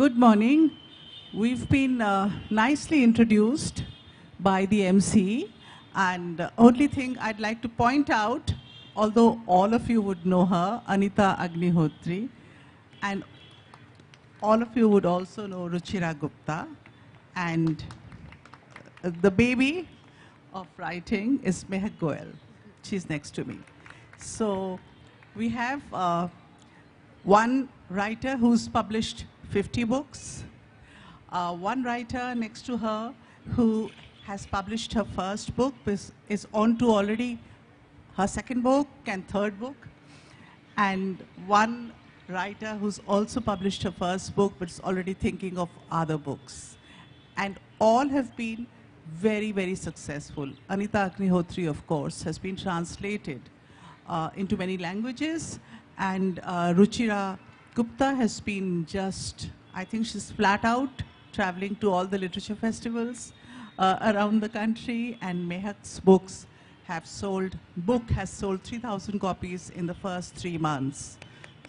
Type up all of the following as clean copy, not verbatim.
Good morning. We've been nicely introduced by the MC, and only thing I'd like to point out, although all of you would know her, Anita Agnihotri, and all of you would also know Ruchira Gupta, and the baby of writing is Mehak Goyal. She's next to me. So we have one writer who's published 50 books, one writer next to her who has published her first book, is on to already her second book and third book, and one writer who's also published her first book but is already thinking of other books. And all have been very, very successful. Anita Agnihotri, of course, has been translated into many languages, and Ruchira Gupta has been just, I think she's flat out traveling to all the literature festivals around the country, and Mehak's books have sold, has sold 3,000 copies in the first 3 months.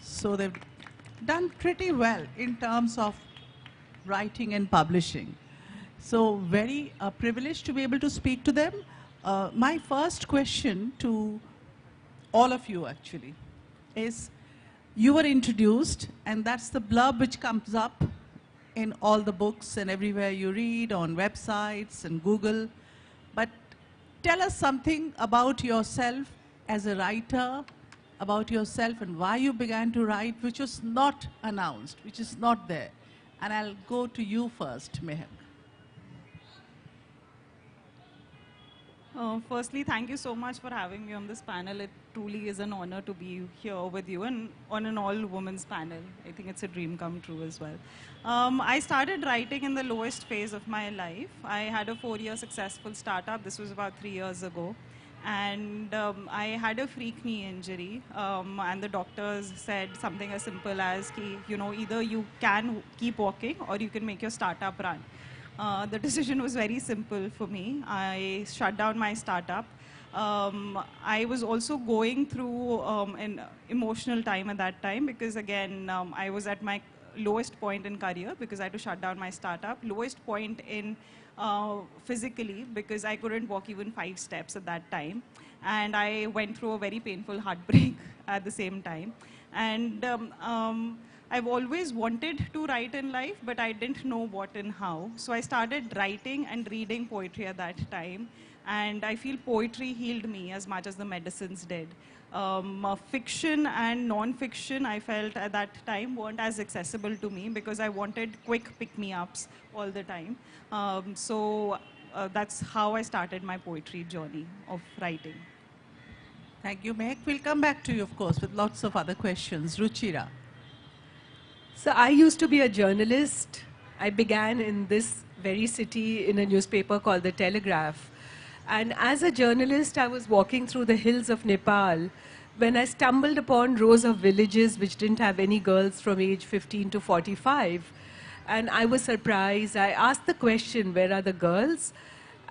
So they've done pretty well in terms of writing and publishing. So very privileged to be able to speak to them. My first question to all of you actually is, you were introduced, and that's the blurb which comes up in all the books and everywhere you read, on websites and Google. But tell us something about yourself as a writer, about yourself and why you began to write, which was not announced, which is not there. And I'll go to you first, Mehak. Firstly, thank you so much for having me on this panel. It truly is an honor to be here with you and on an all-women's panel. I think it's a dream come true as well. I started writing in the lowest phase of my life. I had a 4-year successful startup. This was about 3 years ago. And I had a freak knee injury. And the doctors said something as simple as, either you can keep walking or you can make your startup run. The decision was very simple for me. I shut down my startup. I was also going through an emotional time at that time because, again, I was at my lowest point in career because I had to shut down my startup, lowest point in physically because I couldn't walk even 5 steps at that time. And I went through a very painful heartbreak at the same time. And I've always wanted to write in life, but I didn't know what and how. So I started writing and reading poetry at that time. And I feel poetry healed me as much as the medicines did. Fiction and non-fiction, I felt at that time, weren't as accessible to me because I wanted quick pick-me-ups all the time. So that's how I started my poetry journey of writing. Thank you, Mehak. We'll come back to you, of course, with lots of other questions. Ruchira. So I used to be a journalist. I began in this very city in a newspaper called The Telegraph. And as a journalist, I was walking through the hills of Nepal when I stumbled upon rows of villages which didn't have any girls from age 15 to 45. And I was surprised. I asked the question, where are the girls?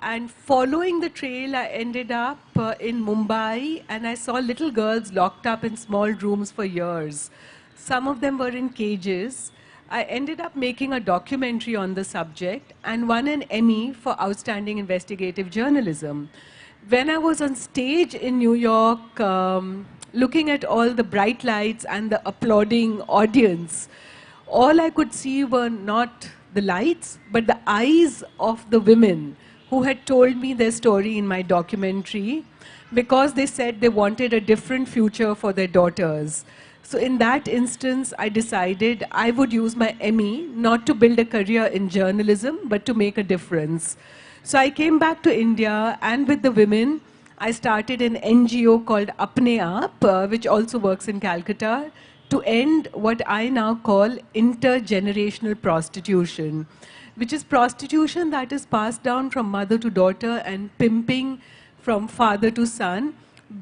And following the trail, I ended up in Mumbai, and I saw little girls locked up in small rooms for years. Some of them were in cages. I ended up making a documentary on the subject and won an Emmy for Outstanding Investigative Journalism. When I was on stage in New York, looking at all the bright lights and the applauding audience, all I could see were not the lights, but the eyes of the women who had told me their story in my documentary because they said they wanted a different future for their daughters. So in that instance, I decided I would use my Emmy not to build a career in journalism, but to make a difference. So I came back to India, and with the women, I started an NGO called Apne Aap, which also works in Calcutta, to end what I now call intergenerational prostitution, which is prostitution that is passed down from mother to daughter and pimping from father to son,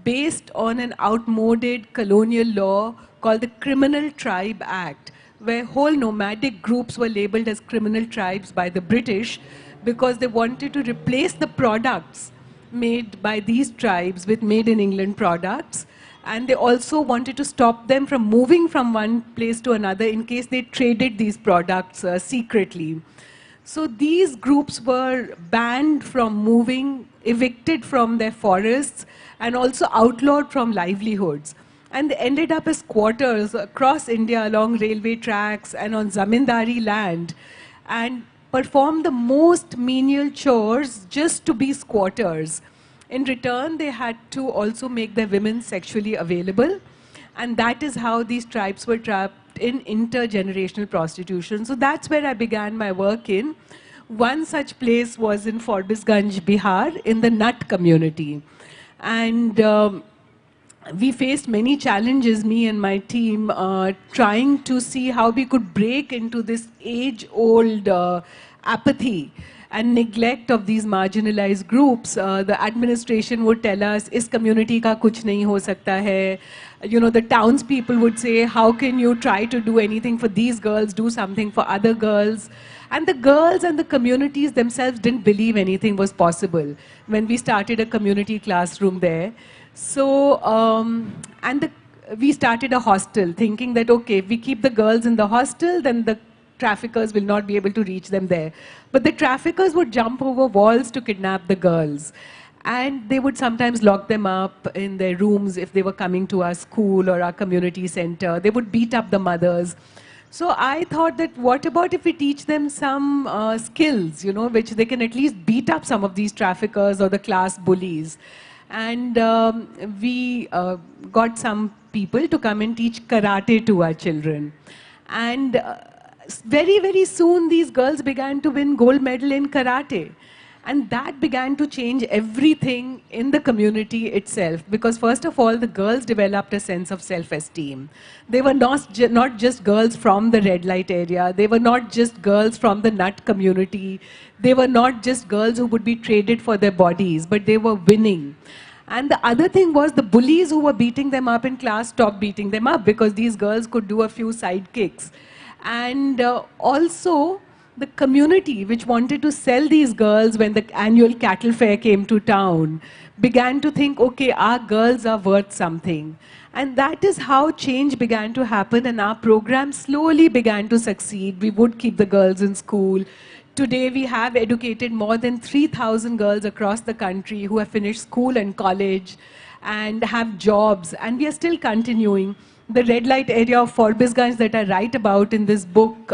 based on an outmoded colonial law called the Criminal Tribe Act, where whole nomadic groups were labeled as criminal tribes by the British because they wanted to replace the products made by these tribes with made in England products. And they also wanted to stop them from moving from one place to another in case they traded these products secretly. So these groups were banned from moving, evicted from their forests, and also outlawed from livelihoods. And they ended up as squatters across India along railway tracks and on zamindari land, and performed the most menial chores just to be squatters. In return, they had to also make their women sexually available, and that is how these tribes were trapped in intergenerational prostitution. So that's where I began my work in. One such place was in Forbesganj, Bihar, in the Nut community. And we faced many challenges, me and my team, trying to see how we could break into this age-old apathy and neglect of these marginalized groups. The administration would tell us, "Is community ka kuch nahi ho sakta hai." You know, the townspeople would say, "How can you try to do anything for these girls, do something for other girls?" And the girls and the communities themselves didn't believe anything was possible when we started a community classroom there. So, we started a hostel, thinking that, okay, if we keep the girls in the hostel, then the traffickers will not be able to reach them there. But the traffickers would jump over walls to kidnap the girls. And they would sometimes lock them up in their rooms if they were coming to our school or our community center. They would beat up the mothers. So I thought that what about if we teach them some skills, you know, which they can at least beat up some of these traffickers or the class bullies. And we got some people to come and teach karate to our children. And very, very soon these girls began to win gold medal in karate. And that began to change everything in the community itself. Because first of all, the girls developed a sense of self-esteem. They were not just girls from the red light area. They were not just girls from the nut community. They were not just girls who would be traded for their bodies, but they were winning. And the other thing was the bullies who were beating them up in class stopped beating them up because these girls could do a few side kicks. And also, the community which wanted to sell these girls when the annual cattle fair came to town began to think, okay, our girls are worth something. And that is how change began to happen, and our program slowly began to succeed. We would keep the girls in school. Today we have educated more than 3,000 girls across the country who have finished school and college and have jobs, and we are still continuing. The red light area of Forbesganj that I write about in this book,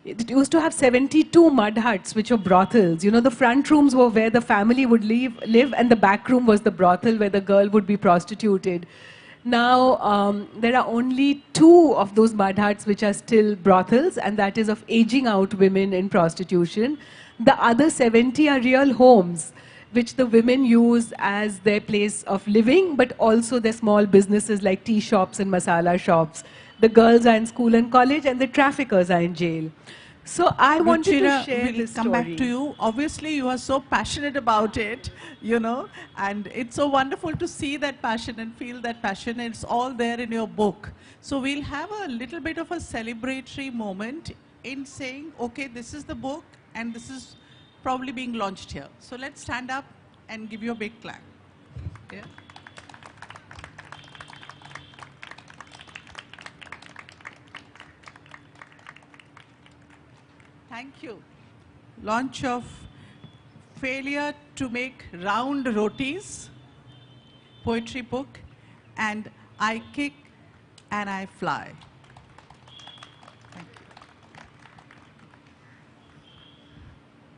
it used to have 72 mud huts, which were brothels. You know, the front rooms were where the family would live, and the back room was the brothel where the girl would be prostituted. Now, there are only 2 of those mud huts which are still brothels, and that is of aging out women in prostitution. The other 70 are real homes, which the women use as their place of living, but also their small businesses like tea shops and masala shops. The girls are in school and college, and the traffickers are in jail. So I wanted to share this story. Come back to you. Obviously, you are so passionate about it, you know, and it's so wonderful to see that passion and feel that passion. It's all there in your book. So we'll have a little bit of a celebratory moment in saying, okay, this is the book, and this is probably being launched here. So let's stand up and give you a big clap. Yeah. Thank you. Launch of Failure to Make Round Rotis, poetry book, and I Kick and I Fly. Thank you.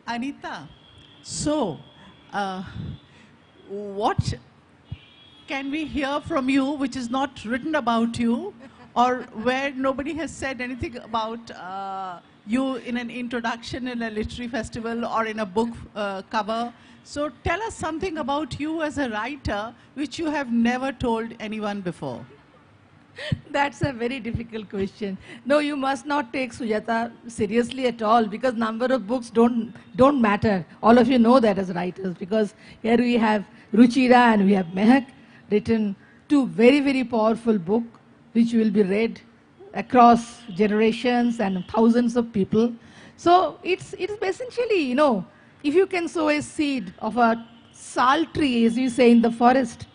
Anita, so what can we hear from you which is not written about you, or where nobody has said anything about you in an introduction in a literary festival or in a book cover? So tell us something about you as a writer which you have never told anyone before. That's a very difficult question. No, you must not take Sujata seriously at all, because number of books don't matter. All of you know that as writers, because here we have Ruchira and we have Mehak, written 2 very, very powerful books which will be read across generations and thousands of people. So it's essentially, you know, if you can sow a seed of a sal tree, as you say, in the forest,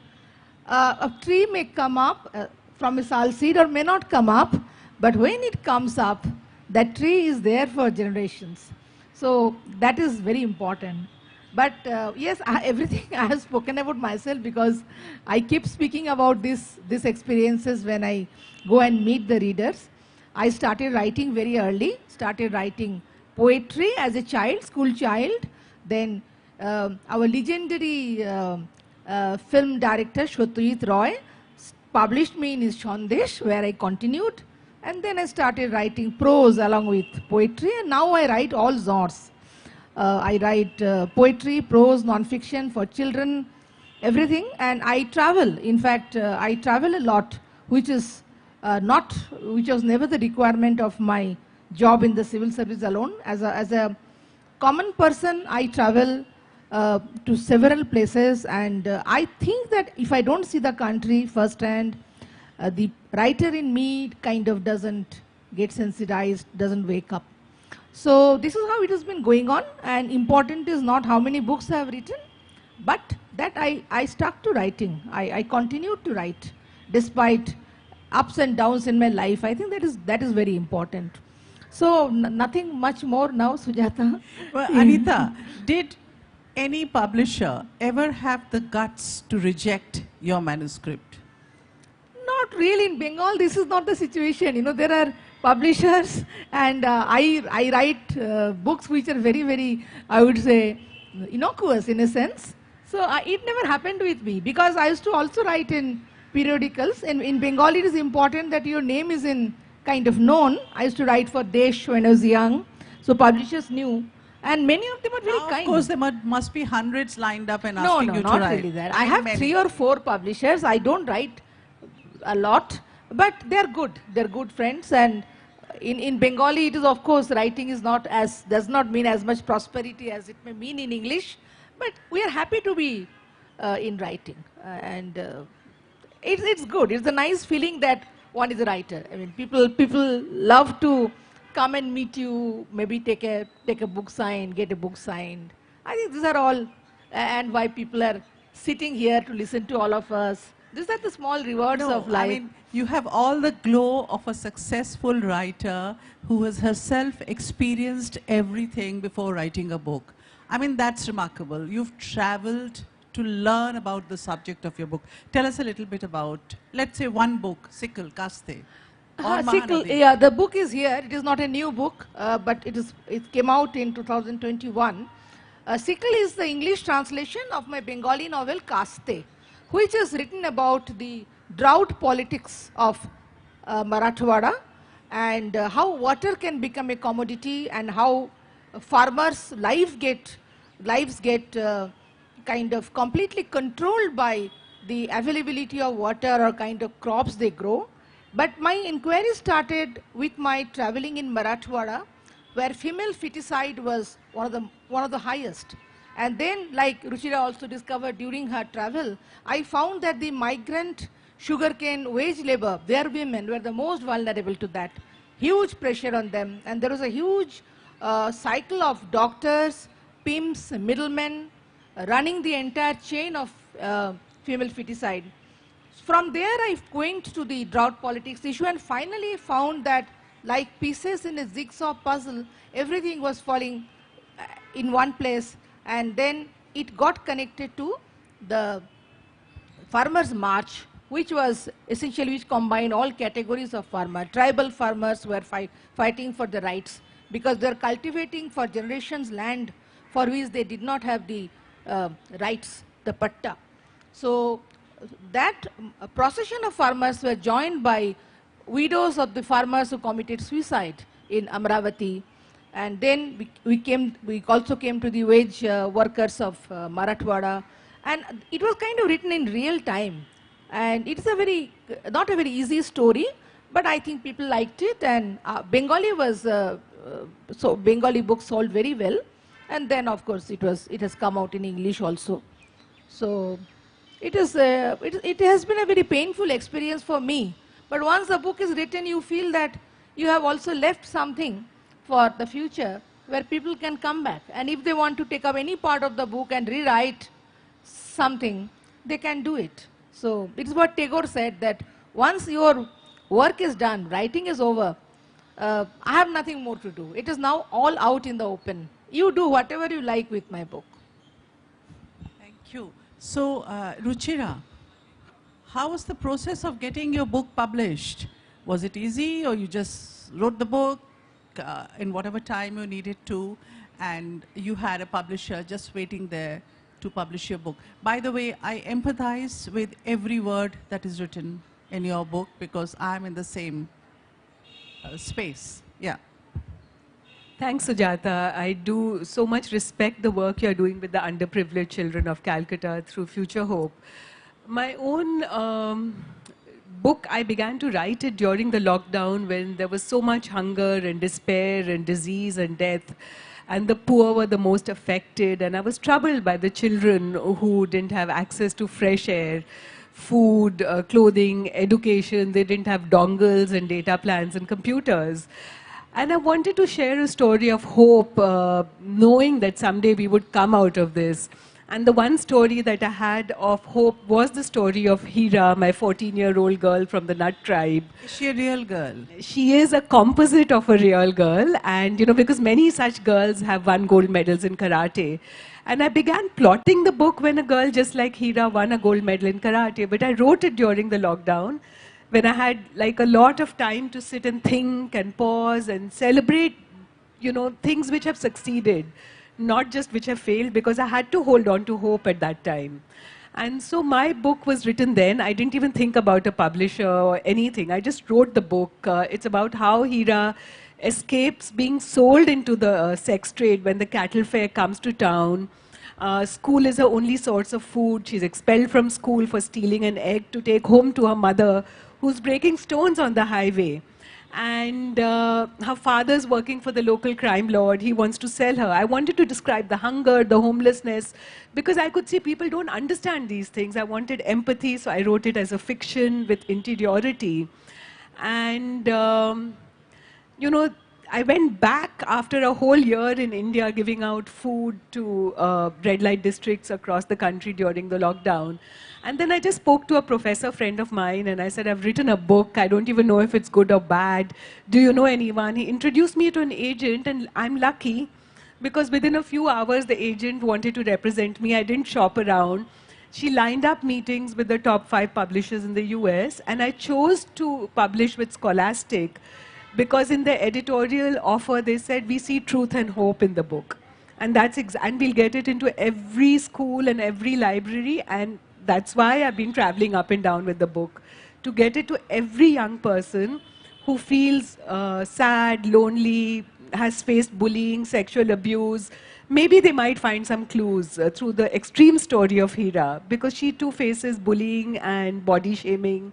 a tree may come up from a sal seed or may not come up, but when it comes up, that tree is there for generations. So that is very important. But yes, everything I have spoken about myself because I keep speaking about these experiences when I go and meet the readers. I started writing very early, started writing poetry as a child, school child. Then our legendary film director, Satyajit Roy, published me in his Shandesh, where I continued. And then I started writing prose along with poetry, and now I write all genres. I write poetry, prose, non-fiction for children, everything, and I travel. In fact, I travel a lot, which was never the requirement of my job in the civil service alone. As a common person, I travel to several places, and I think that if I don't see the country firsthand, the writer in me kind of doesn't get sensitized, doesn't wake up. So this is how it has been going on, and important is not how many books I have written, but that I stuck to writing. I continued to write despite ups and downs in my life. I think that is very important. So nothing much more now, Sujata. Well, Anita, did any publisher ever have the guts to reject your manuscript? Not really. In Bengal, this is not the situation. You know, there are publishers, and I write books which are very, very, I would say, innocuous in a sense. So it never happened with me, because I used to also write in periodicals. And in Bengali, it is important that your name is in kind of known. I used to write for Desh when I was young, so publishers knew. And many of them are very kind. Of course, there must be hundreds lined up and asking you to write. No, not really that. I have 3 or 4 publishers. I don't write a lot, but they're good. They're good friends. And in Bengali, it is, of course, writing is does not mean as much prosperity as it may mean in English. But we are happy to be in writing. It's good. It's a nice feeling that one is a writer. I mean, people love to come and meet you, maybe take a book signed, get a book signed. I think these are all, and why people are sitting here to listen to all of us. These are the small rewards of life. I mean, you have all the glow of a successful writer who has herself experienced everything before writing a book. I mean, that's remarkable. You've traveled to learn about the subject of your book. Tell us a little bit about, let's say, one book, Sickle, Kaste. Sickle, yeah, the book is here. It is not a new book, but it came out in 2021. Sickle is the English translation of my Bengali novel Kaste, which is written about the drought politics of Marathwada, and how water can become a commodity, and how farmers' lives get kind of completely controlled by the availability of water or kind of crops they grow. But my inquiry started with my traveling in Marathwada, where female feticide was one of the highest. And then, like Ruchira also discovered during her travel, I found that the migrant sugarcane wage labor, their women were the most vulnerable to that. Huge pressure on them, and there was a huge cycle of doctors, pimps, middlemen, running the entire chain of female feticide. From there, I went to the drought politics issue and finally found that, like pieces in a jigsaw puzzle, everything was falling in one place, and then it got connected to the farmers' march, which was essentially, which combined all categories of farmers. Tribal farmers were fighting for the rights, because they are cultivating for generations land for which they did not have the rights, the patta. So that procession of farmers were joined by widows of the farmers who committed suicide in Amravati. And then we also came to the wage workers of Marathwada. And it was kind of written in real time. And it's not a very easy story, but I think people liked it. And Bengali books sold very well. And then, of course, it has come out in English also. So it has been a very painful experience for me. But once the book is written, you feel that you have also left something for the future where people can come back. And if they want to take up any part of the book and rewrite something, they can do it. So it is what Tagore said, that once your work is done, writing is over, I have nothing more to do. It is now all out in the open. You do whatever you like with my book. Thank you. So, Ruchira, how was the process of getting your book published? Was it easy, or you just wrote the book in whatever time you needed to, and you had a publisher just waiting there to publish your book? By the way, I empathize with every word that is written in your book because I'm in the same space. Yeah. Thanks, Sujata. I do so much respect the work you're doing with the underprivileged children of Calcutta through Future Hope. My own book, I began to write it during the lockdown when there was so much hunger and despair and disease and death. And the poor were the most affected. And I was troubled by the children who didn't have access to fresh air, food, clothing, education. They didn't have dongles and data plans and computers. And I wanted to share a story of hope, knowing that someday we would come out of this. And the one story that I had of hope was the story of Hira, my 14-year-old girl from the Nut tribe. Is she a real girl? She is a composite of a real girl. And, you know, because many such girls have won gold medals in karate. And I began plotting the book when a girl just like Hira won a gold medal in karate. But I wrote it during the lockdown, when I had like a lot of time to sit and think and pause and celebrate, you know, things which have succeeded, not just which have failed, because I had to hold on to hope at that time. And so my book was written then. I didn't even think about a publisher or anything. I just wrote the book. It's about how Hira escapes being sold into the sex trade when the cattle fair comes to town. School is her only source of food. She's expelled from school for stealing an egg to take home to her mother, who's breaking stones on the highway. And her father's working for the local crime lord. He wants to sell her. I wanted to describe the hunger, the homelessness, because I could see people don't understand these things. I wanted empathy, so I wrote it as a fiction with interiority. And, you know, I went back after a whole year in India giving out food to red light districts across the country during the lockdown. And then I just spoke to a professor friend of mine and I said, I've written a book. I don't even know if it's good or bad. Do you know anyone? He introduced me to an agent, and I'm lucky because within a few hours the agent wanted to represent me. I didn't shop around. She lined up meetings with the top 5 publishers in the US, and I chose to publish with Scholastic because in the editorial offer they said, we see truth and hope in the book. And that's and we'll get it into every school and every library, and that's why I've been traveling up and down with the book, to get it to every young person who feels sad, lonely, has faced bullying, sexual abuse. Maybe they might find some clues through the extreme story of Hira, because she too faces bullying and body shaming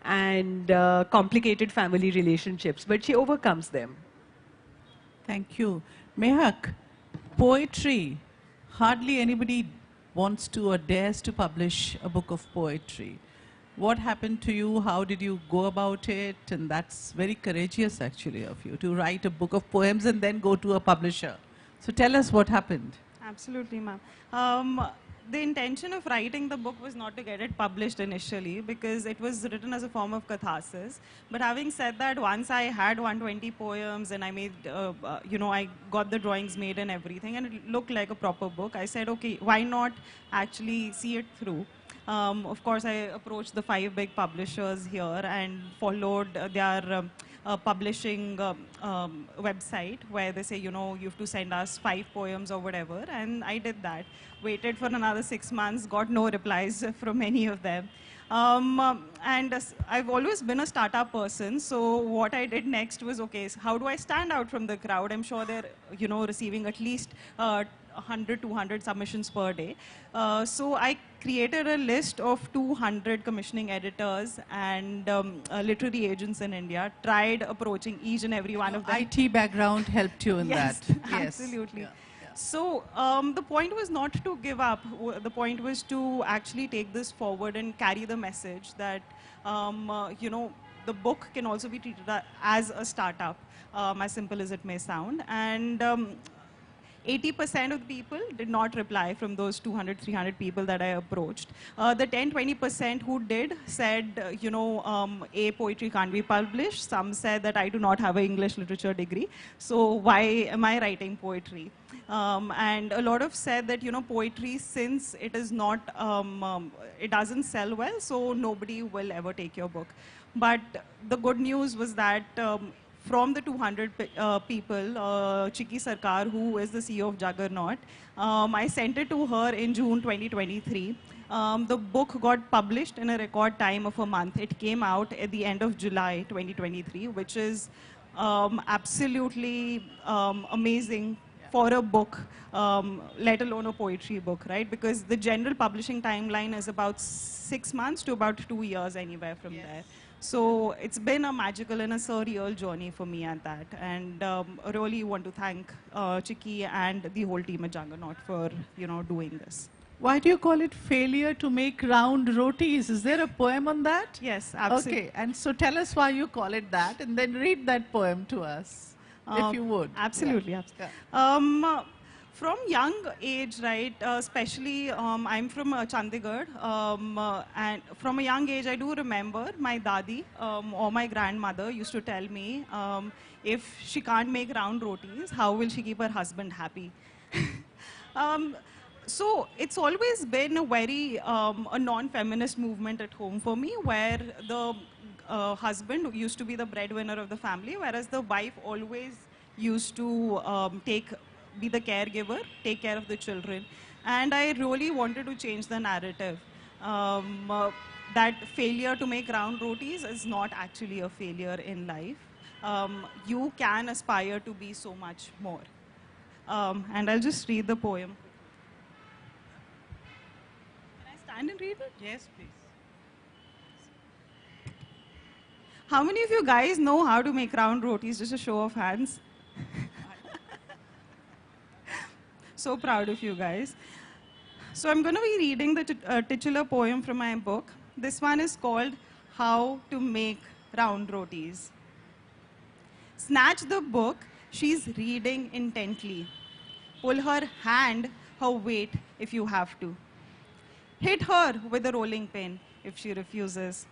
and complicated family relationships, but she overcomes them. Thank you. Mehak, poetry. Hardly anybody wants to or dares to publish a book of poetry. What happened to you? How did you go about it? And that's very courageous, actually, of you, to write a book of poems and then go to a publisher. So tell us what happened. Absolutely, ma'am. The intention of writing the book was not to get it published initially, because it was written as a form of catharsis. But having said that, once I had 120 poems and I made, you know, I got the drawings made and everything, and it looked like a proper book, I said, okay, why not actually see it through? Of course, I approached the 5 big publishers here and followed their publishing website, where they say, you know, you have to send us 5 poems or whatever, and I did that. Waited for another 6 months, got no replies from any of them. And I've always been a startup person, so what I did next was, okay, so how do I stand out from the crowd? I'm sure they're, you know, receiving at least 100, 200 submissions per day. So I created a list of 200 commissioning editors and literary agents in India, tried approaching each and every one of them. IT background helped you in Yes, that. absolutely. Yeah. So the point was not to give up. The point was to actually take this forward and carry the message that, you know, the book can also be treated as a startup, as simple as it may sound. And 80% of the people did not reply from those 200, 300 people that I approached. The 10, 20% who did said, A, poetry can't be published. Some said that I do not have an English literature degree, so why am I writing poetry? And a lot of said that, poetry, since it is not, it doesn't sell well, so nobody will ever take your book. But the good news was that from the 200 people, Chiki Sarkar, who is the CEO of Juggernaut, I sent it to her in June 2023. The book got published in a record time of a month. It came out at the end of July 2023, which is absolutely amazing for a book, let alone a poetry book, right? Because the general publishing timeline is about 6 months to about 2 years anywhere from there. So it's been a magical and a surreal journey for me at that. And I really want to thank Chiki and the whole team at Juggernaut for, doing this. Why do you call it failure to make round rotis? Is there a poem on that? Yes, absolutely. Okay, and so tell us why you call it that, and then read that poem to us, if you would. Absolutely, absolutely. From young age, right, especially I'm from Chandigarh, and from a young age I do remember my dadi or my grandmother used to tell me, if she can't make round rotis, how will she keep her husband happy? So it's always been a very a non-feminist movement at home for me, where the husband used to be the breadwinner of the family, whereas the wife always used to be the caregiver, take care of the children. And I really wanted to change the narrative. That failure to make round rotis is not actually a failure in life. You can aspire to be so much more. And I'll just read the poem. Can I stand and read it? Yes, please. How many of you guys know how to make round rotis? Just a show of hands. So proud of you guys. So I'm going to be reading the titular poem from my book. This one is called How to Make Round Rotis. Snatch the book she's reading intently. Pull her hand, her weight if you have to. Hit her with a rolling pin if she refuses.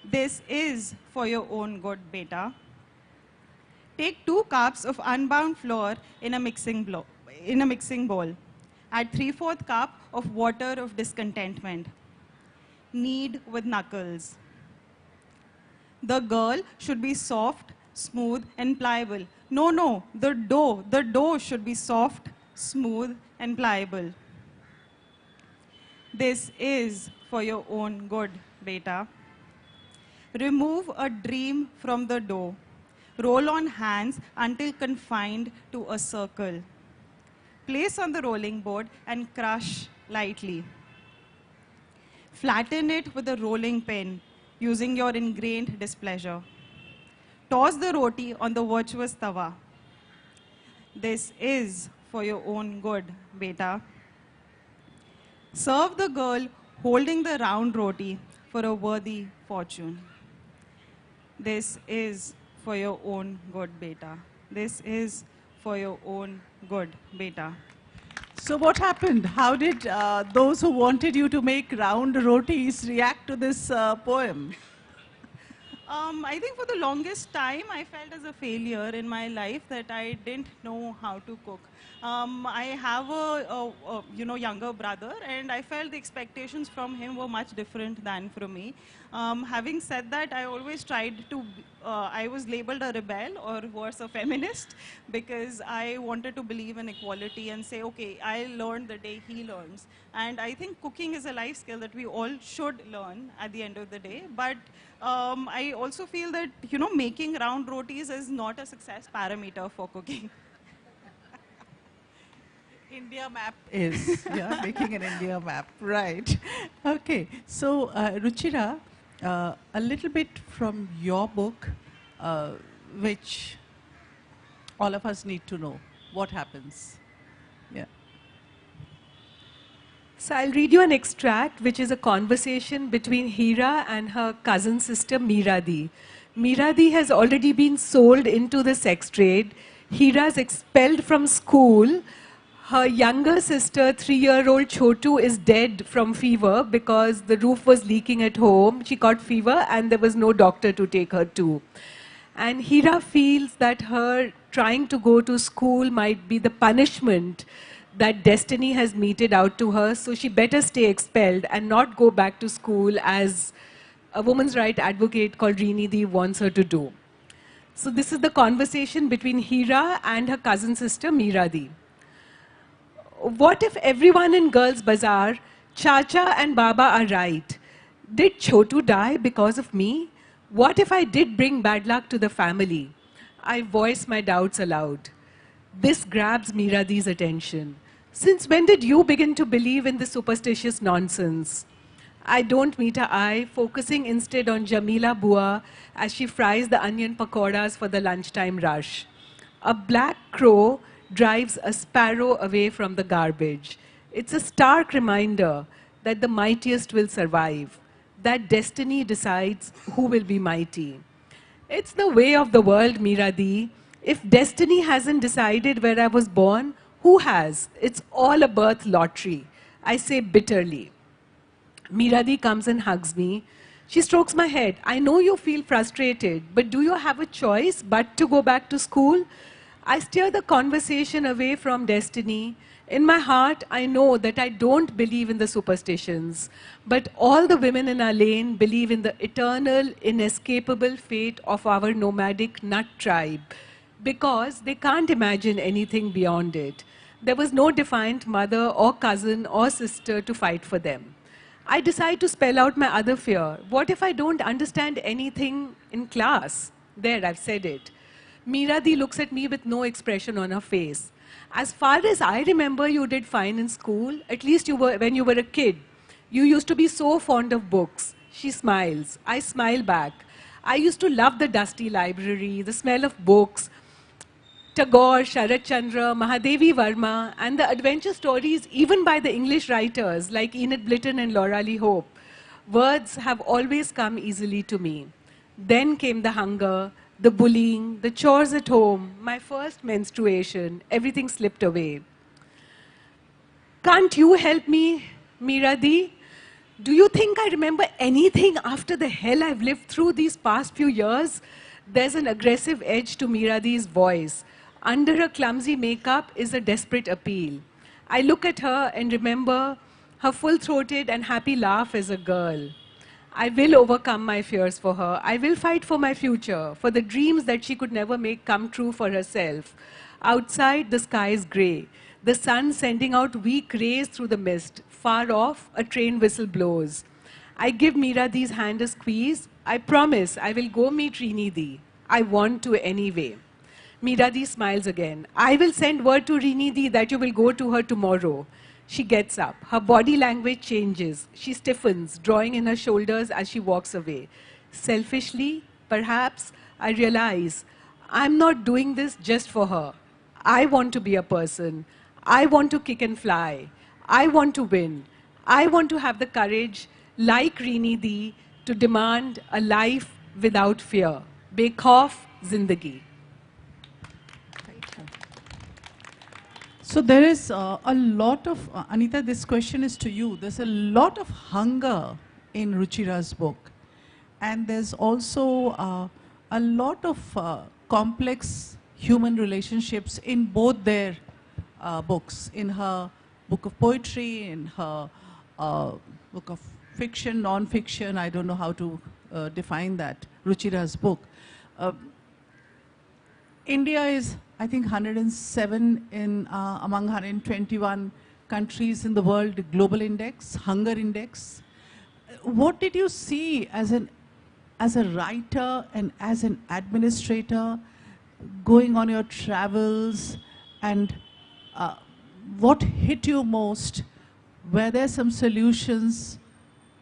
This is for your own good, beta. Take 2 cups of unbound flour in a mixing bowl. Add 3/4 cup of water of discontentment. Knead with knuckles. The girl should be soft, smooth, and pliable. No, the dough should be soft, smooth, and pliable. This is for your own good, beta. Remove a dream from the dough. Roll on hands until confined to a circle. Place on the rolling board and crush lightly. Flatten it with a rolling pin using your ingrained displeasure. Toss the roti on the virtuous tawa. This is for your own good, beta. Serve the girl holding the round roti for a worthy fortune. This is for your own good, beta. This is for your own good, beta. So what happened? How did those who wanted you to make round rotis react to this poem? I think for the longest time, I felt as a failure in my life that I didn't know how to cook. I have a younger brother, and I felt the expectations from him were much different than from me. Having said that, I always tried to, I was labeled a rebel or worse, a feminist, because I wanted to believe in equality and say, okay, I learned the day he learns. And I think cooking is a life skill that we all should learn at the end of the day. But I also feel that, making round rotis is not a success parameter for cooking. India map is, yeah, making an India map, right. Okay, so Ruchira, a little bit from your book, which all of us need to know. What happens? Yeah. So I'll read you an extract, which is a conversation between Hira and her cousin sister Meeradi. Meeradi has already been sold into the sex trade. Hira's expelled from school. Her younger sister, 3-year-old Chotu, is dead from fever because the roof was leaking at home. She caught fever and there was no doctor to take her to. And Hira feels that her trying to go to school might be the punishment that destiny has meted out to her, so she better stay expelled and not go back to school as a women's rights advocate called Rinidhi wants her to do. So this is the conversation between Hira and her cousin sister Meeradi. What if everyone in Girls Bazaar, Chacha and Baba are right? Did Chotu die because of me? What if I did bring bad luck to the family? I voice my doubts aloud. This grabs Meeradi's attention. Since when did you begin to believe in this superstitious nonsense? I don't meet her eye, focusing instead on Jamila Bua as she fries the onion pakoras for the lunchtime rush. A black crow drives a sparrow away from the garbage. It's a stark reminder that the mightiest will survive, that destiny decides who will be mighty. It's the way of the world, Meeradi. If destiny hasn't decided where I was born, who has? It's all a birth lottery, I say bitterly. Meeradi comes and hugs me. She strokes my head. I know you feel frustrated, but do you have a choice but to go back to school? I steer the conversation away from destiny. In my heart, I know that I don't believe in the superstitions, but all the women in our lane believe in the eternal, inescapable fate of our nomadic nut tribe, because they can't imagine anything beyond it. There was no defiant mother or cousin or sister to fight for them. I decide to spell out my other fear. What if I don't understand anything in class? There, I've said it. Meeradi looks at me with no expression on her face. As far as I remember, you did fine in school. At least you were when you were a kid. You used to be so fond of books. She smiles. I smile back. I used to love the dusty library, the smell of books, Tagore, Sharat Chandra, Mahadevi Varma, and the adventure stories even by the English writers like Enid Blyton and Laura Lee Hope. Words have always come easily to me. Then came the hunger, the bullying, the chores at home, my first menstruation, everything slipped away. Can't you help me, Meeradi? Do you think I remember anything after the hell I've lived through these past few years? There's an aggressive edge to Meeradi's voice. Under her clumsy makeup is a desperate appeal. I look at her and remember her full-throated and happy laugh as a girl. I will overcome my fears for her. I will fight for my future, for the dreams that she could never make come true for herself. Outside, the sky is grey. The sun sending out weak rays through the mist. Far off, a train whistle blows. I give Meeradi's hand a squeeze. I promise I will go meet Rinidhi. I want to anyway. Meeradi smiles again. I will send word to Rinidhi that you will go to her tomorrow. She gets up. Her body language changes. She stiffens, drawing in her shoulders as she walks away. Selfishly, perhaps, I realize I'm not doing this just for her. I want to be a person. I want to kick and fly. I want to win. I want to have the courage, like Rinidhi, to demand a life without fear. Bekhauf Zindagi. So there is a lot of, Anita, this question is to you. There's a lot of hunger in Ruchira's book. And there's also a lot of complex human relationships in both their books. In her book of poetry, in her book of fiction, non-fiction, I don't know how to define that, Ruchira's book. India is, I think, 107 in among 121 countries in the world global index, hunger index. What did you see as a writer and as an administrator going on your travels, and what hit you most? Were there some solutions?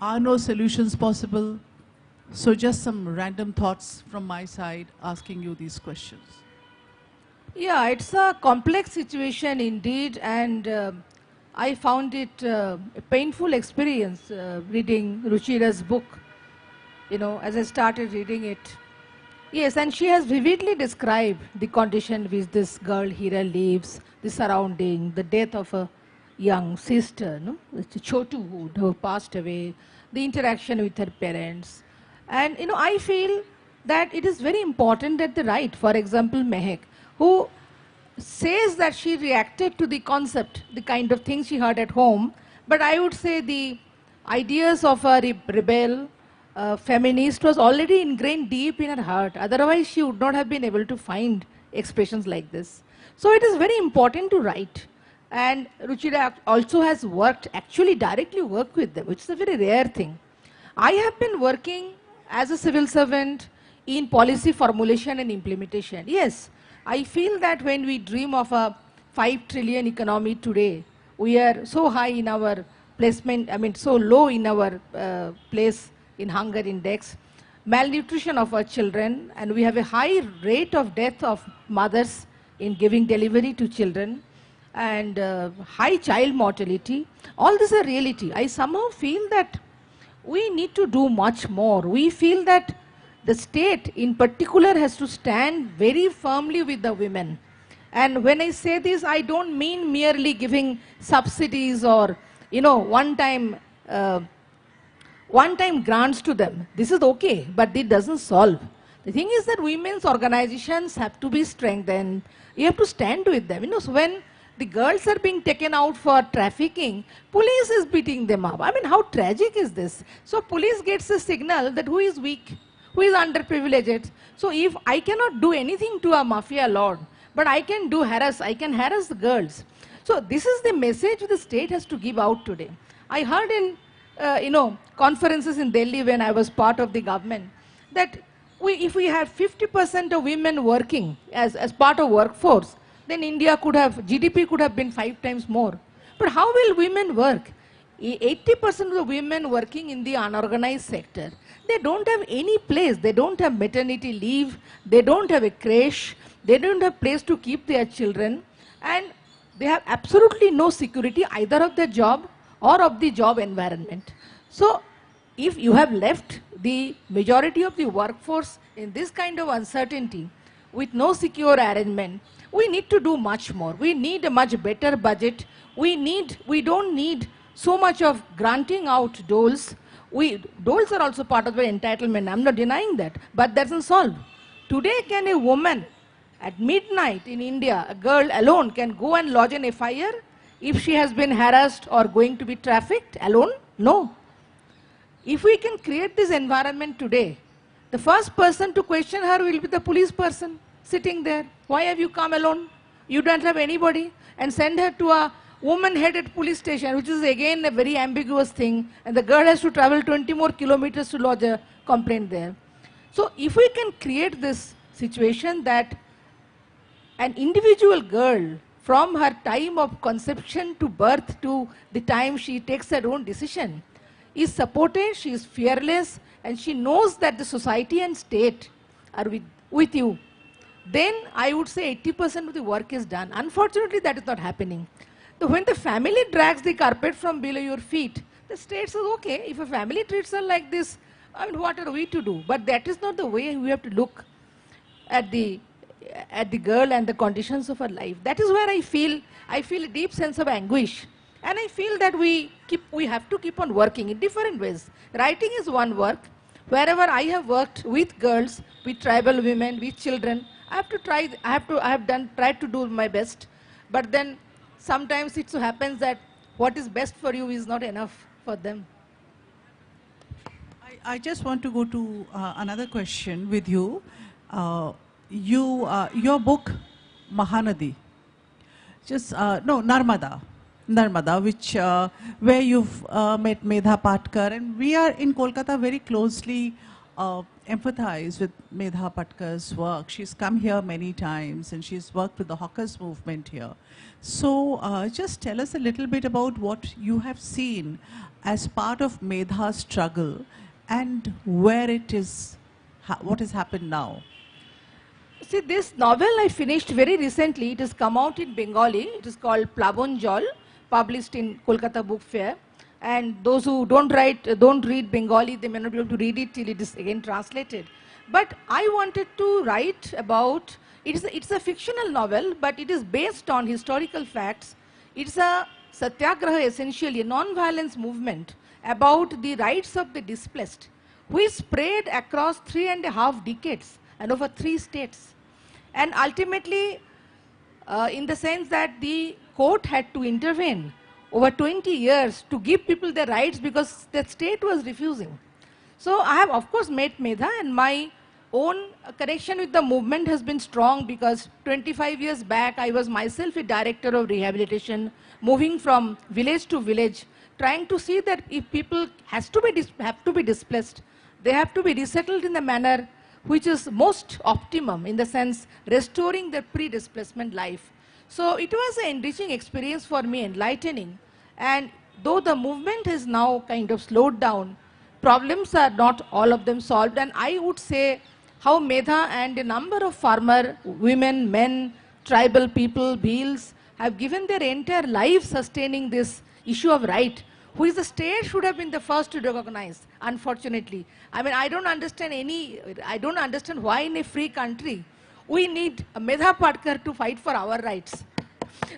Are no solutions possible? So just some random thoughts from my side asking you these questions. Yeah, it's a complex situation indeed, and I found it a painful experience reading Ruchira's book. You know, as I started reading it, Yes, and she has vividly described the condition which this girl Hira lives, the surrounding, the death of a young sister, no? It's Chotu who passed away, the interaction with her parents. And I feel that it is very important that the right, for example, Mehak, who says that she reacted to the concept, the kind of things she heard at home, but I would say the ideas of a rebel, feminist was already ingrained deep in her heart. Otherwise, she would not have been able to find expressions like this. So it is very important to write. And Ruchira also has worked, actually directly worked with them, which is a very rare thing. I have been working as a civil servant in policy formulation and implementation. Yes, I feel that when we dream of a 5 trillion economy today, we are so high in our placement, so low in our place in hunger index, malnutrition of our children, and we have a high rate of death of mothers in giving delivery to children, and high child mortality. All this is a reality. I somehow feel that we need to do much more. We feel that the state in particular has to stand very firmly with the women. And when I say this, I don't mean merely giving subsidies or, one-time grants to them. This is okay, but it doesn't solve. The thing is that women's organizations have to be strengthened. You have to stand with them. So when the girls are being taken out for trafficking, police is beating them up. How tragic is this? So police gets a signal that who is weak, who is underprivileged. So if I cannot do anything to a mafia lord, but I can harass the girls. So this is the message the state has to give out today. I heard in conferences in Delhi when I was part of the government, that if we have 50% of women working as part of workforce, then GDP could have been 5 times more. But how will women work? 80% of the women working in the unorganized sector, they don't have any place. They don't have maternity leave. They don't have a creche. They don't have place to keep their children. And they have absolutely no security either of their job or of the job environment. So if you have left the majority of the workforce in this kind of uncertainty with no secure arrangement, we need to do much more. We need a much better budget. We don't need so much of granting out doles. Doles are also part of the entitlement. I'm not denying that, but that doesn't solve. Today, can a woman at midnight in India, a girl alone, can go and lodge an FIR if she has been harassed or going to be trafficked alone? No. If we can create this environment today, the first person to question her will be the police person sitting there. Why have you come alone? You don't have anybody. And send her to a woman-headed police station, which is again a very ambiguous thing. And the girl has to travel 20 more kilometers to lodge a complaint there. So if we can create this situation that an individual girl, from her time of conception to birth to the time she takes her own decision, is supported, she is fearless, and she knows that the society and state are with you, then I would say 80% of the work is done. Unfortunately, that is not happening. So when the family drags the carpet from below your feet, the state says, okay, if a family treats her like this, what are we to do? But that is not the way we have to look at the girl and the conditions of her life. That is where I feel a deep sense of anguish. And I feel that we have to keep on working in different ways. Writing is one work. Wherever I have worked with girls, with tribal women, with children, I have tried to do my best. But then sometimes it so happens that what is best for you is not enough for them. I just want to go to another question with you. Your book, Mahanadi, Narmada, which where you've met Medha Patkar, and we are in Kolkata very closely empathize with Medha Patkar's work. She's come here many times and she's worked with the hawkers movement here. So just tell us a little bit about what you have seen as part of Medha's struggle and where it is, what has happened now. See, this novel I finished very recently. It has come out in Bengali. It is called Plavon Jol, published in Kolkata Book Fair. And those who don't read Bengali, they may not be able to read it till it is again translated. But I wanted to write about, it's a fictional novel, but it is based on historical facts. It's a satyagraha, essentially, a non-violence movement about the rights of the displaced, which spread across 3.5 decades and over 3 states. And ultimately, in the sense that the court had to intervene over 20 years to give people their rights because the state was refusing. So I have of course met Medha, and my own connection with the movement has been strong because 25 years back I was myself a director of rehabilitation, moving from village to village, trying to see that if people have to be displaced, they have to be resettled in the manner which is most optimum, in the sense restoring their pre-displacement life. So it was an enriching experience for me, enlightening. And though the movement has now kind of slowed down, problems are not all of them solved. And I would say how Medha and a number of farmer women, men, tribal people, Bhils have given their entire lives sustaining this issue of right, which the state should have been the first to recognize, unfortunately. I mean, I don't understand why in a free country we need a Medha Patkar to fight for our rights.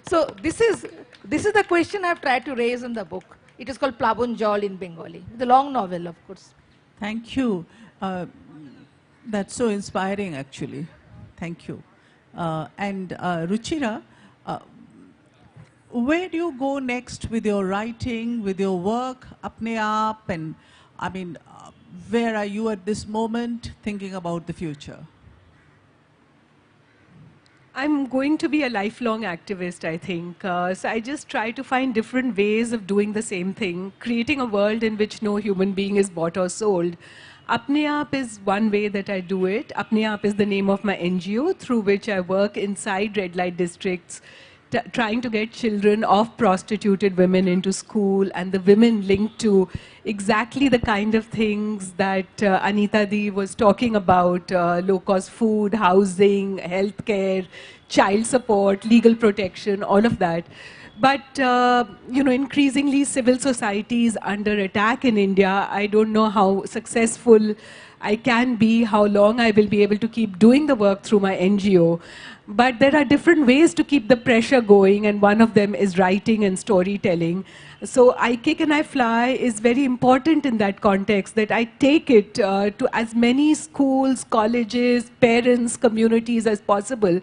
So this is the question I've tried to raise in the book. It is called Plabun Jol in Bengali. The long novel, of course. Thank you. That's so inspiring, actually. Thank you. And Ruchira, where do you go next with your writing, with your work, apne aap, and I mean, where are you at this moment thinking about the future? I'm going to be a lifelong activist, I think. So I just try to find different ways of doing the same thing, creating a world in which no human being is bought or sold. Apne Aap is one way that I do it. Apne Aap is the name of my NGO through which I work inside red light districts, trying to get children of prostituted women into school, and the women linked to exactly the kind of things that Anita Di was talking about, low-cost food, housing, healthcare, child support, legal protection, all of that. But, you know, increasingly civil society is under attack in India. I don't know how successful I can be, how long I will be able to keep doing the work through my NGO. But there are different ways to keep the pressure going, and one of them is writing and storytelling. So I Kick and I Fly is very important in that context, that I take it to as many schools, colleges, parents, communities as possible.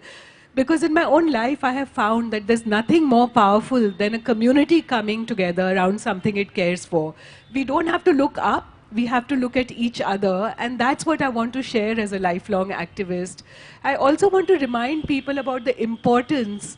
Because in my own life, I have found that there's nothing more powerful than a community coming together around something it cares for. We don't have to look up. We have to look at each other, and that's what I want to share as a lifelong activist. I also want to remind people about the importance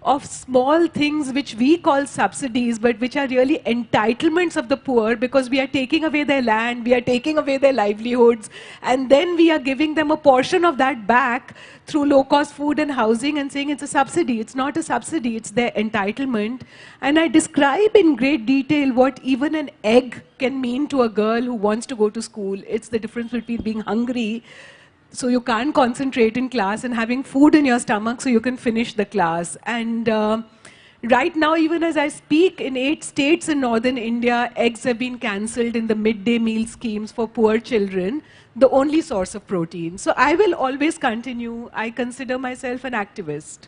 of small things which we call subsidies, but which are really entitlements of the poor, because we are taking away their land, we are taking away their livelihoods, and then we are giving them a portion of that back through low-cost food and housing and saying it's a subsidy. It's not a subsidy, it's their entitlement. And I describe in great detail what even an egg can mean to a girl who wants to go to school. It's the difference between being hungry, so you can't concentrate in class, and having food in your stomach so you can finish the class. And right now, even as I speak, in 8 states in northern India, eggs have been cancelled in the midday meal schemes for poor children, the only source of protein. So I will always continue. I consider myself an activist.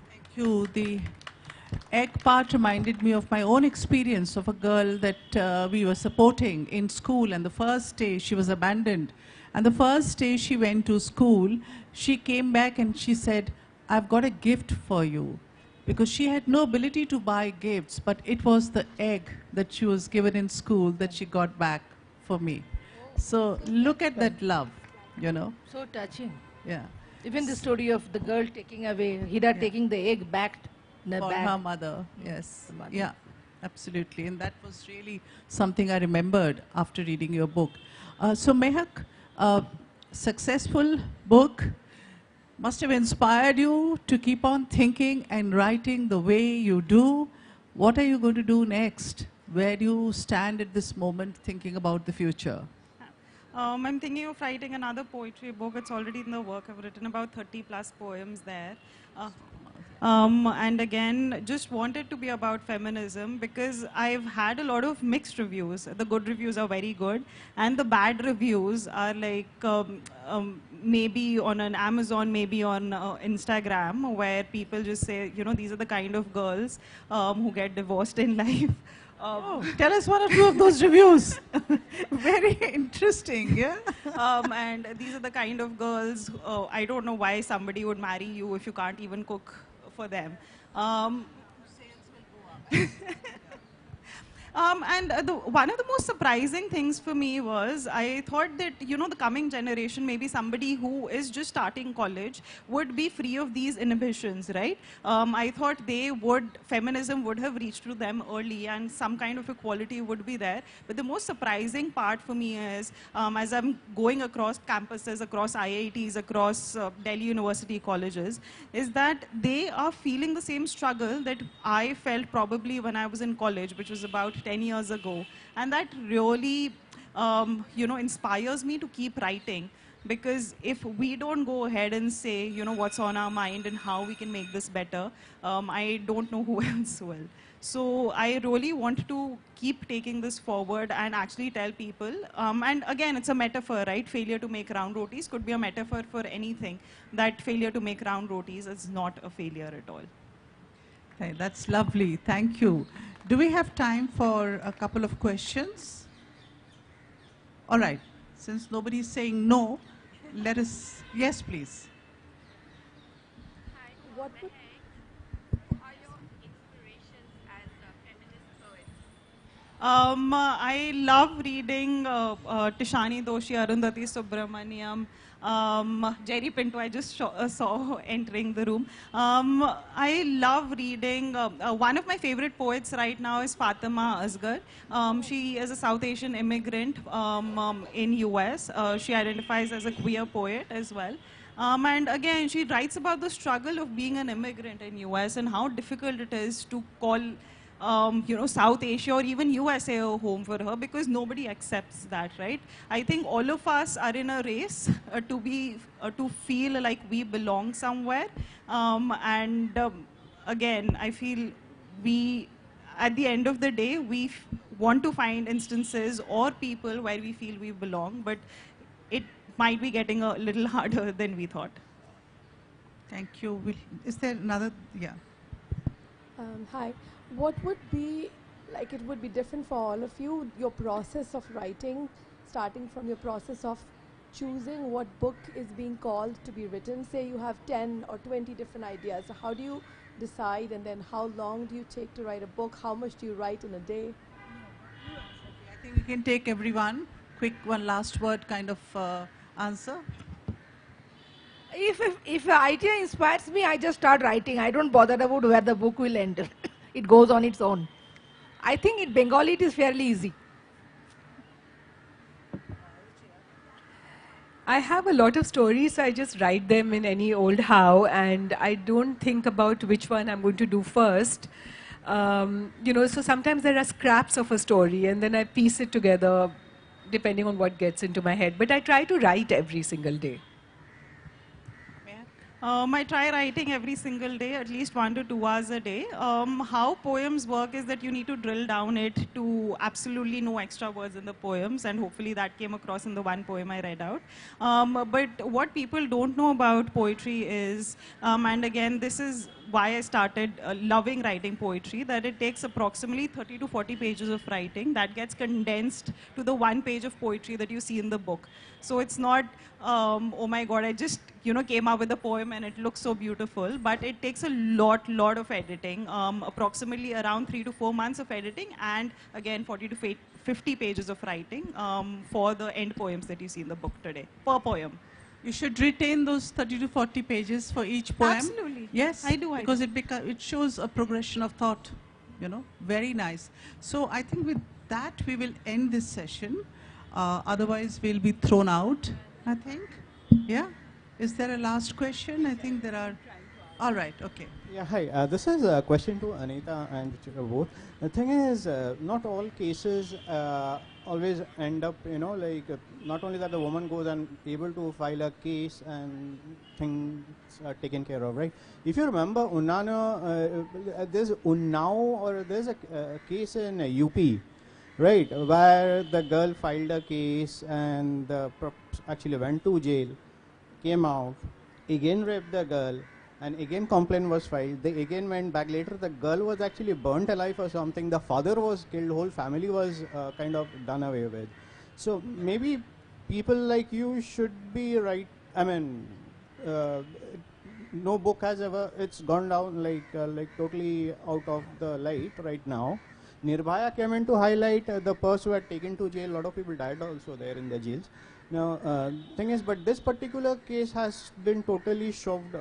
Thank you. The egg part reminded me of my own experience of a girl that we were supporting in school, and the first day she was abandoned. And the first day she went to school, she came back and she said, I've got a gift for you. Because she had no ability to buy gifts, but it was the egg that she was given in school that she got back for me. So look at that love, you know. So touching. Yeah. Even the story of the girl taking away, Hira taking the egg back in the For bag. her mother, yes. The mother. Yeah, absolutely. And that was really something I remembered after reading your book. So Mehak, successful book must have inspired you to keep on thinking and writing the way you do. What are you going to do next? Where do you stand at this moment thinking about the future? I'm thinking of writing another poetry book. It's already in the work. I've written about 30+ poems there. And again, just wanted to be about feminism because I've had a lot of mixed reviews. The good reviews are very good, and the bad reviews are like maybe on an Amazon, maybe on Instagram, where people just say, you know, these are the kind of girls who get divorced in life. Tell us one or two of those reviews. Very interesting, yeah? And these are the kind of girls, I don't know why somebody would marry you if you can't even cook for them. One of the most surprising things for me was I thought that, you know, the coming generation, maybe somebody who is just starting college, would be free of these inhibitions, right? I thought feminism would have reached to them early and some kind of equality would be there. But the most surprising part for me is, as I'm going across campuses, across IITs, across Delhi University colleges, is that they are feeling the same struggle that I felt probably when I was in college, which was about 10 years ago. And that really, you know, inspires me to keep writing. Because if we don't go ahead and say, you know, what's on our mind and how we can make this better, I don't know who else will. So I really want to keep taking this forward and actually tell people. And again, it's a metaphor, right? Failure to make round rotis could be a metaphor for anything. That failure to make round rotis is not a failure at all. Okay, that's lovely. Thank you. Do we have time for a couple of questions? All right. Since nobody's saying no, let us... Yes, please. Hi, what would are your inspirations as a feminist poet? I love reading Tishani Doshi, Arundhati Subramaniam, Jerry Pinto, I just saw entering the room. I love reading, one of my favorite poets right now is Fatima Asghar. She is a South Asian immigrant in US. She identifies as a queer poet as well. And again, she writes about the struggle of being an immigrant in US and how difficult it is to call you know, South Asia or even USA a home for her because nobody accepts that, right? I think all of us are in a race to feel like we belong somewhere. Again, I feel at the end of the day, we want to find instances or people where we feel we belong, but it might be getting a little harder than we thought. Thank you. Is there another? Yeah. Hi. What would be, like it would be different for all of you, your process of writing, starting from your process of choosing what book is being called to be written? Say you have 10 or 20 different ideas. So how do you decide, and then how long do you take to write a book? How much do you write in a day? I think we can take everyone. Quick one last word kind of answer. If an idea inspires me, I just start writing. I don't bother about where the book will end. It goes on its own. I think in Bengali it is fairly easy. I have a lot of stories, so I just write them in any old how, and I don't think about which one I'm going to do first. You know, so sometimes there are scraps of a story, and then I piece it together depending on what gets into my head. But I try to write every single day. I try writing every single day, at least 1 to 2 hours a day. How poems work is that you need to drill down it to absolutely no extra words in the poems, and hopefully that came across in the one poem I read out. But what people don't know about poetry is, and again, this is why I started loving writing poetry, that it takes approximately 30 to 40 pages of writing that gets condensed to the 1 page of poetry that you see in the book. So it's not, oh my God, I just came up with a poem and it looks so beautiful, but it takes a lot of editing, approximately around 3 to 4 months of editing, and again 40 to 50 pages of writing for the end poems that you see in the book today, per poem. You should retain those 30 to 40 pages for each poem. Absolutely. Yes, I do. Because it shows a progression of thought, very nice. So I think with that we will end this session. Otherwise we'll be thrown out, I think. Yeah? Is there a last question? I think there are... All right, okay. Yeah, hi. This is a question to Anita and Ruchira both. The thing is, not all cases always end up, not only that the woman goes and able to file a case and things are taken care of, right? If you remember, there's Unnao, or there's a case in UP, right, where the girl filed a case and the actually went to jail, came out, again raped the girl, and again complaint was filed. They again went back. Later the girl was actually burnt alive or something. The father was killed. Whole family was kind of done away with. So maybe people like you should be right. I mean, no book has ever, it's gone down like totally out of the light right now. Nirbhaya came in to highlight the perps who had taken to jail. A lot of people died also there in the jails. Now, thing is, but this particular case has been totally shoved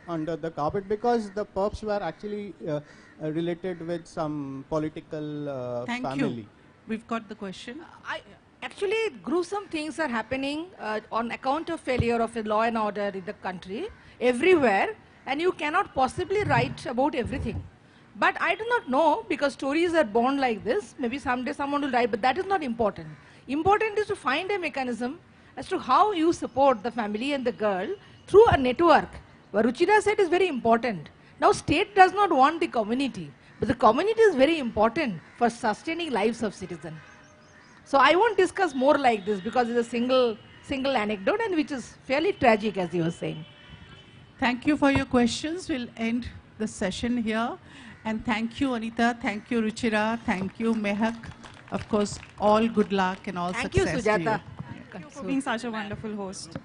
under the carpet because the perps were actually related with some political Thank family. you. We've got the question. Actually, gruesome things are happening on account of failure of law and order in the country, everywhere, and you cannot possibly write about everything. But I do not know, because stories are born like this. Maybe someday someone will write, but that is not important. Important is to find a mechanism as to how you support the family and the girl through a network. What Ruchira said is very important. Now, state does not want the community, but the community is very important for sustaining lives of citizens. So I won't discuss more like this because it's a single anecdote, and which is fairly tragic, as you were saying. Thank you for your questions. We'll end the session here. And thank you, Anita. Thank you, Ruchira. Thank you, Mehak. Of course, all good luck and all Thank you, success to Sujata. Thank you for being such a wonderful host.